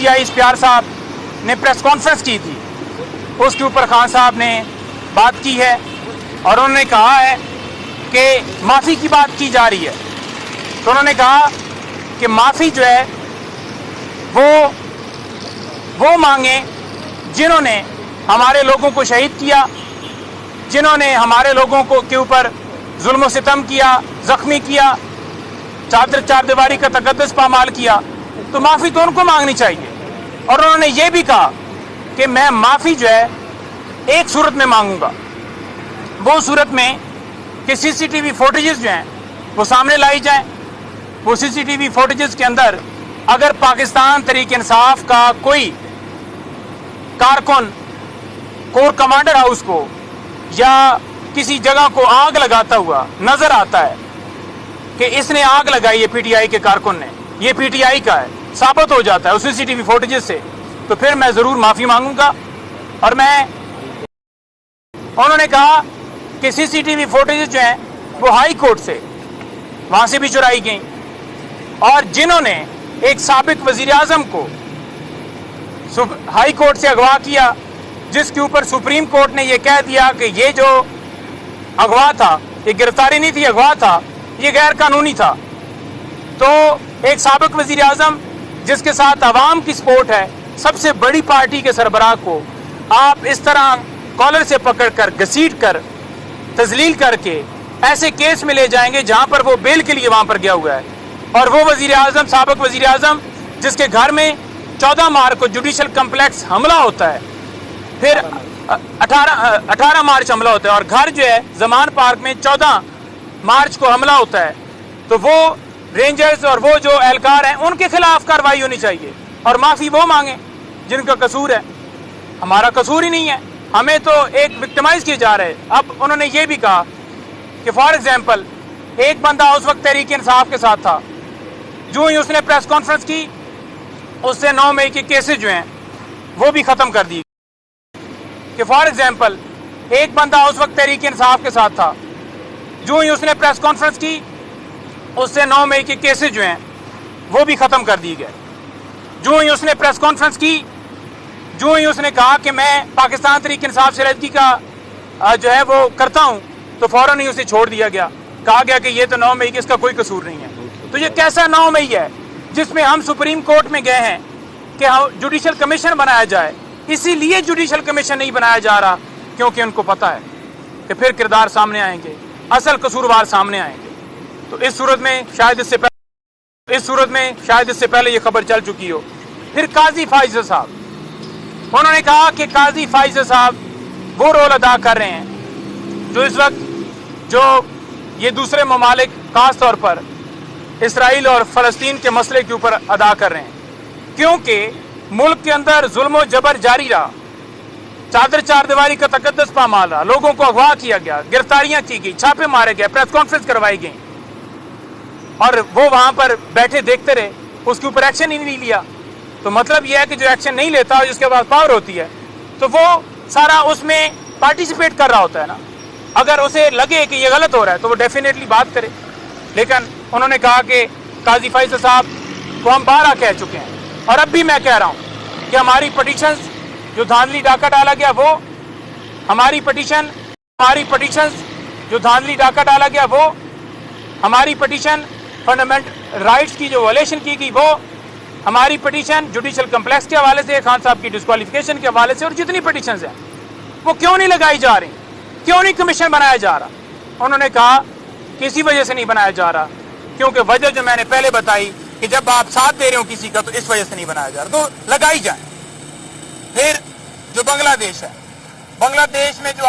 PTI इश्तियार साहब ने press conference की थी, उसके ऊपर खान साहब ने बात की है और उन्होंने कहा है कि माफ़ी की बात की जा रही है। तो उन्होंने कहा कि माफ़ी जो है वो मांगे जिन्होंने हमारे लोगों को शहीद किया, जिन्होंने हमारे लोगों को के ऊपर जुल्म सितम किया, ज़ख्मी किया, चार दीवारी का तकद्दुस पामाल किया, तो माफ़ी तो उनको मांगनी चाहिए। और उन्होंने ये भी कहा कि मैं माफ़ी जो है एक सूरत में मांगूंगा, वो सूरत में कि CCTV फुटेजेस जो हैं वो सामने लाई जाएं। वो CCTV फुटेजेस के अंदर अगर पाकिस्तान तहरीक इंसाफ का कोई कारकुन कोर कमांडर हाउस को या किसी जगह को आग लगाता हुआ नजर आता है कि इसने आग लगाई है PTI के कारकुन ने, ये PTI का है, साबित हो जाता है उस CCTV फुटेजेस से, तो फिर मैं ज़रूर माफ़ी मांगूंगा। और उन्होंने कहा कि CCTV फुटेजेस जो हैं वो हाई कोर्ट से वहाँ से भी चुराई गई और जिन्होंने एक साबिक वज़ीर आज़म को हाई कोर्ट से अगवा किया, जिसके ऊपर सुप्रीम कोर्ट ने ये कह दिया कि ये जो अगवा था, ये गिरफ्तारी नहीं थी, अगवा था, ये गैर कानूनी था। तो एक साबिक वज़ीर आज़म जिसके साथ अवाम की सपोर्ट है, सबसे बड़ी पार्टी के सरबराह को आप इस तरह कॉलर से पकड़कर घसीट कर तजलील करके ऐसे केस में ले जाएंगे जहां पर वो बेल के लिए वहां पर गया हुआ है। और वो वज़ीर आज़म, साबिक वज़ीर आज़म जिसके घर में 14 मार्च को जुडिशल कम्प्लेक्स हमला होता है, फिर 18 मार्च हमला होता है और घर जो है जमान पार्क में 14 मार्च को हमला होता है, तो वो रेंजर्स और वो जो एहलकार हैं उनके खिलाफ कार्रवाई होनी चाहिए और माफ़ी वो मांगे जिनका कसूर है। हमारा कसूर ही नहीं है, हमें तो एक विक्टिमाइज किए जा रहे हैं। अब उन्होंने ये भी कहा कि फॉर एग्जांपल एक बंदा उस वक्त तहरीक इंसाफ के साथ था, जो ही उसने प्रेस कॉन्फ्रेंस की उससे 9 मई के केसेस जो हैं वो भी ख़त्म कर दिए। कि फॉर एग्जांपल एक बंदा उस वक्त तहरीक इंसाफ के साथ था, जो ही उसने प्रेस कॉन्फ्रेंस की उससे 9 मई के केसेस जो हैं वो भी ख़त्म कर दिए गए। जो ही उसने प्रेस कॉन्फ्रेंस की, जो ही उसने कहा कि मैं पाकिस्तान तहरीक इंसाफ से रद्दी का जो है वो करता हूँ, तो फ़ौरन ही उसे छोड़ दिया गया, कहा गया कि ये तो 9 मई की, इसका कोई कसूर नहीं है। तो ये कैसा 9 मई है जिसमें हम सुप्रीम कोर्ट में गए हैं कि जुडिशल कमीशन बनाया जाए। इसीलिए जुडिशल कमीशन नहीं बनाया जा रहा क्योंकि उनको पता है कि फिर किरदार सामने आएंगे, असल कसूरवार सामने आएंगे। तो इस सूरत में शायद इससे पहले ये खबर चल चुकी हो। फिर काजी फाइज़ साहब, उन्होंने कहा कि काजी फाइज़ साहब वो रोल अदा कर रहे हैं जो इस वक्त जो ये दूसरे ममालिक खास तौर पर इसराइल और फ़लस्तीन के मसले के ऊपर अदा कर रहे हैं, क्योंकि मुल्क के अंदर जुल्म जबर जारी रहा, चार दीवारी का तकद्दुस पामाल रहा, लोगों को अगवा किया गया, गिरफ्तारियां की गई, छापे मारे गए, प्रेस कॉन्फ्रेंस करवाई गई और वो वहां पर बैठे देखते रहे, उसके ऊपर एक्शन ही नहीं लिया। तो मतलब यह है कि जो एक्शन नहीं लेता और जिसके पास पावर होती है तो वो सारा उसमें पार्टिसिपेट कर रहा होता है ना। अगर उसे लगे कि ये गलत हो रहा है तो वो डेफिनेटली बात करे। लेकिन उन्होंने कहा कि काजी फाइज़ साहब को हम 12 कह चुके हैं और अब भी मैं कह रहा हूँ कि हमारी पटिशन्स जो धांधली डाका डाला गया वो हमारी पटिशन जो धांधली डाका डाला गया वो हमारी पटिशन, फंडामेंटल राइट्स की जो वायलेशन की गई वो हमारी पटिशन, जुडिशल कम्प्लेक्स के हवाले से, खान साहब की डिस्क्वालिफिकेशन के हवाले से, और जितनी पटिशन्स हैं वो क्यों नहीं लगाई जा रही, क्यों नहीं कमीशन बनाया जा रहा। उन्होंने कहा कि इसी वजह से नहीं बनाया जा रहा क्योंकि वजह जो मैंने पहले बताई कि जब आप साथ दे रहे हो किसी का तो इस वजह से नहीं बनाया जा रहा, तो लगाई जाए। फिर जो बांग्लादेश है, बांग्लादेश में जो